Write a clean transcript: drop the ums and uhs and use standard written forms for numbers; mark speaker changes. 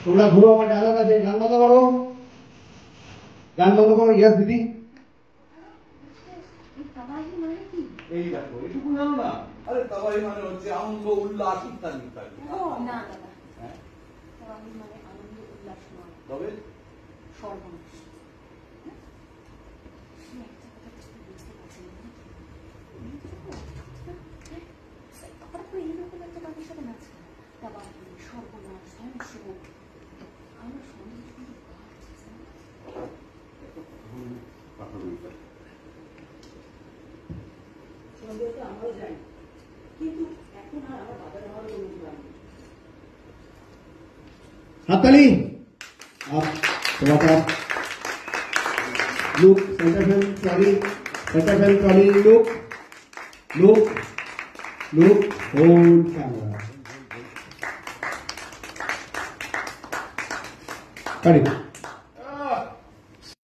Speaker 1: তোমরা ঘুরো, আমার ডায়লগ আছে, গান বন্ধ করো, গান বন্ধ করো। ইয়েস দিদি,
Speaker 2: এই দেখো এটুকু জানো না? আরে তাবাহি মানে হচ্ছে আনন্দ উল্লাস ইত্যাদি ইত্যাদি।
Speaker 3: না দাদা, তাবাহি মানে আনন্দ উল্লাস নয়,
Speaker 2: তবে
Speaker 3: সর্বনাশ। এইরকম একটা বাড়ির সাথে নাচ তাবাহি সর্বনাশ ধ্বংস আমার সঙ্গে আমরাও যাই, কিন্তু এখন আর আমার বাবার হওয়ার কোনো উপায় নেই।
Speaker 1: হাততালি। Look, center frame, trolley, look, hold camera. Ready?